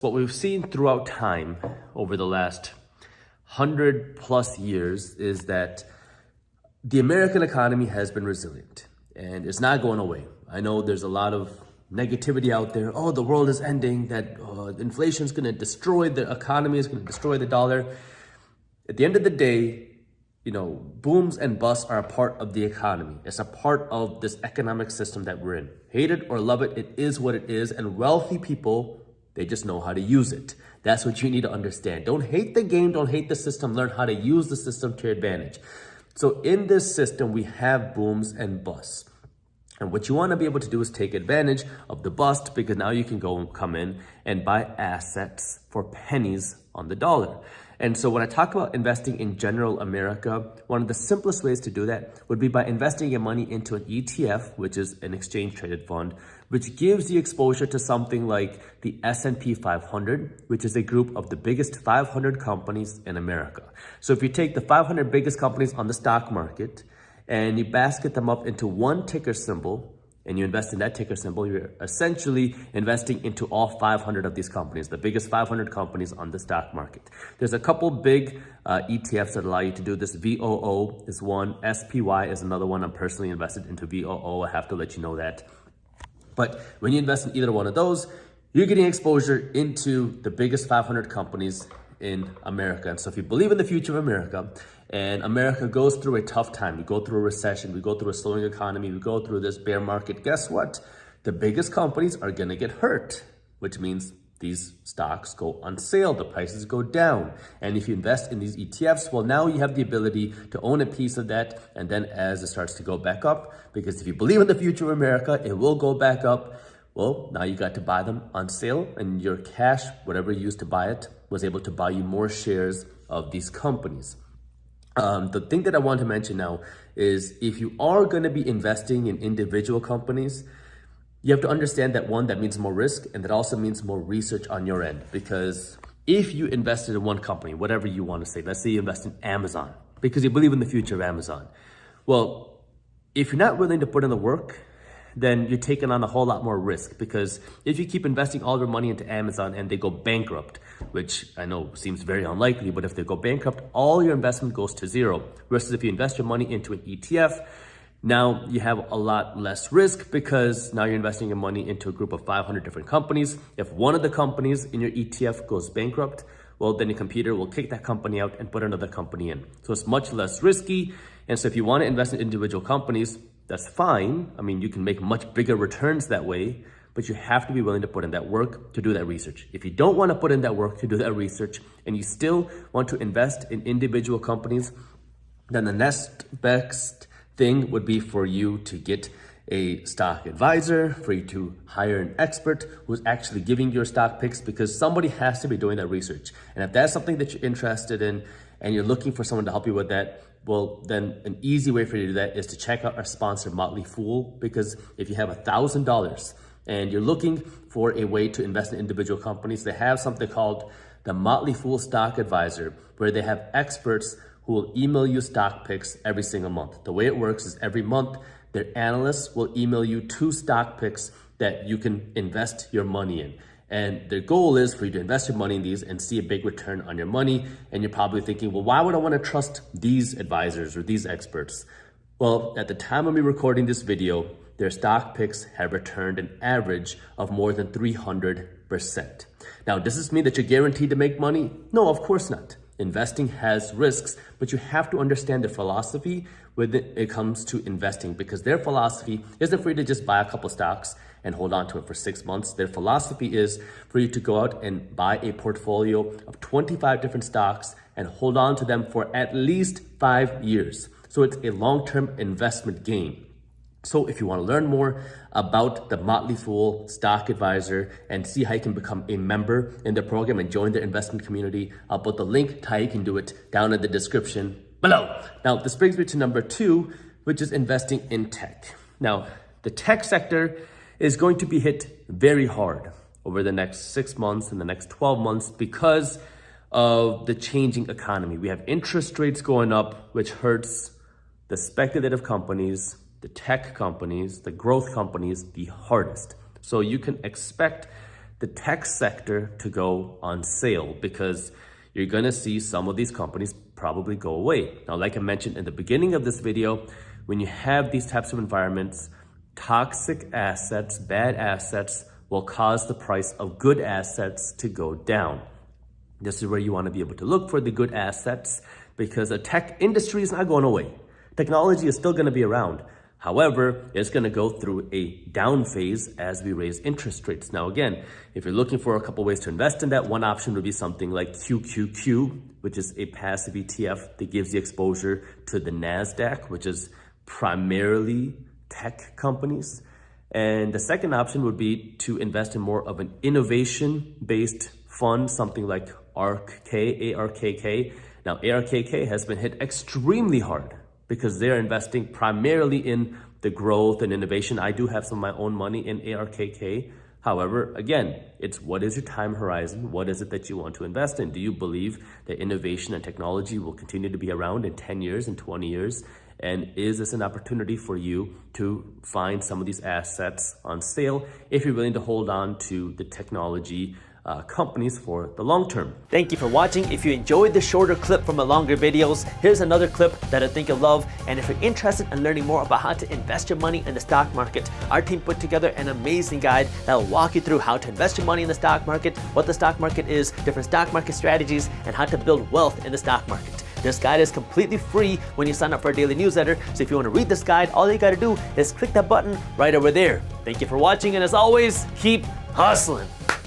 What we've seen throughout time over the last 100+ years is that the American economy has been resilient and it's not going away. I know there's a lot of negativity out there. Oh, the world is ending, that inflation is going to destroy the economy, is going to destroy the dollar. At the end of the day, booms and busts are a part of the economy. It's a part of this economic system that we're in. Hate it or love it, it is what it is. And wealthy people, they just know how to use it. That's what you need to understand. Don't hate the game, don't hate the system, learn how to use the system to your advantage. So in this system, we have booms and busts. And what you want to be able to do is take advantage of the bust, because now you can go and come in and buy assets for pennies on the dollar. And so when I talk about investing in general America, one of the simplest ways to do that would be by investing your money into an ETF, which is an exchange traded fund, which gives you exposure to something like the S&P 500, which is a group of the biggest 500 companies in America. So if you take the 500 biggest companies on the stock market and you basket them up into one ticker symbol, and you invest in that ticker symbol, you're essentially investing into all 500 of these companies, the biggest 500 companies on the stock market. There's a couple big ETFs that allow you to do this. VOO is one, SPY is another one. I'm personally invested into VOO, I have to let you know that. But when you invest in either one of those, you're getting exposure into the biggest 500 companies in America. And so if you believe in the future of America, and America goes through a tough time, we go through a recession, we go through a slowing economy, we go through this bear market, guess what? The biggest companies are gonna get hurt, which means these stocks go on sale, the prices go down. And if you invest in these ETFs, well, now you have the ability to own a piece of that. And then as it starts to go back up, because if you believe in the future of America, it will go back up. Well, now you got to buy them on sale, and your cash, whatever you used to buy it, was able to buy you more shares of these companies. The thing that I want to mention now is, if you are going to be investing in individual companies, you have to understand that, one, that means more risk, and that also means more research on your end. Because if you invested in one company, whatever you want to say, let's say you invest in Amazon because you believe in the future of Amazon. Well, if you're not willing to put in the work, then you're taking on a whole lot more risk. Because if you keep investing all your money into Amazon and they go bankrupt, which I know seems very unlikely, but if they go bankrupt, all your investment goes to zero. Versus if you invest your money into an ETF, now you have a lot less risk, because now you're investing your money into a group of 500 different companies. If one of the companies in your ETF goes bankrupt, well, then your computer will kick that company out and put another company in. So it's much less risky. And so if you want to invest in individual companies, that's fine. I mean, you can make much bigger returns that way, but you have to be willing to put in that work to do that research. If you don't want to put in that work to do that research, and you still want to invest in individual companies, then the next best thing would be for you to get a stock advisor, for you to hire an expert who's actually giving your stock picks, because somebody has to be doing that research. And if that's something that you're interested in and you're looking for someone to help you with that, well, then an easy way for you to do that is to check out our sponsor, Motley Fool. Because if you have $1,000 and you're looking for a way to invest in individual companies, they have something called the Motley Fool Stock Advisor, where they have experts who will email you stock picks every single month. The way it works is, every month, their analysts will email you 2 stock picks that you can invest your money in. And their goal is for you to invest your money in these and see a big return on your money. And you're probably thinking, well, why would I want to trust these advisors or these experts? Well, at the time of me recording this video, their stock picks have returned an average of more than 300%. Now, does this mean that you're guaranteed to make money? No, of course not. Investing has risks, but you have to understand their philosophy when it comes to investing, because their philosophy isn't for you to just buy a couple stocks and hold on to it for 6 months. Their philosophy is for you to go out and buy a portfolio of 25 different stocks and hold on to them for at least 5 years. So it's a long-term investment game. So if you want to learn more about the Motley Fool Stock Advisor and see how you can become a member in the program and join the investment community, I'll put the link to how you can do it down in the description below. Now, this brings me to number 2, which is investing in tech. Now, the tech sector is going to be hit very hard over the next 6 months and the next 12 months because of the changing economy. We have interest rates going up, which hurts the speculative companies, the tech companies, the growth companies the hardest. So you can expect the tech sector to go on sale, because you're gonna see some of these companies probably go away. Now, like I mentioned in the beginning of this video, when you have these types of environments, toxic assets, bad assets will cause the price of good assets to go down. This is where you want to be able to look for the good assets, because the tech industry is not going away. Technology is still going to be around. However, it's going to go through a down phase as we raise interest rates. Now, again, if you're looking for a couple ways to invest in that, one option would be something like QQQ, which is a passive ETF that gives you exposure to the NASDAQ, which is primarily tech companies. And the second option would be to invest in more of an innovation-based fund, something like ARKK. Now, ARKK has been hit extremely hard because they're investing primarily in the growth and innovation. I do have some of my own money in ARKK. However, again, it's what is your time horizon? What is it that you want to invest in? Do you believe that innovation and technology will continue to be around in 10 years and 20 years? And is this an opportunity for you to find some of these assets on sale if you're willing to hold on to the technology companies for the long term? Thank you for watching. If you enjoyed the shorter clip from the longer videos, here's another clip that I think you'll love. And if you're interested in learning more about how to invest your money in the stock market, our team put together an amazing guide that will walk you through how to invest your money in the stock market, what the stock market is, different stock market strategies, and how to build wealth in the stock market. This guide is completely free when you sign up for our daily newsletter. So if you want to read this guide, all you got to do is click that button right over there. Thank you for watching, and as always, keep hustling.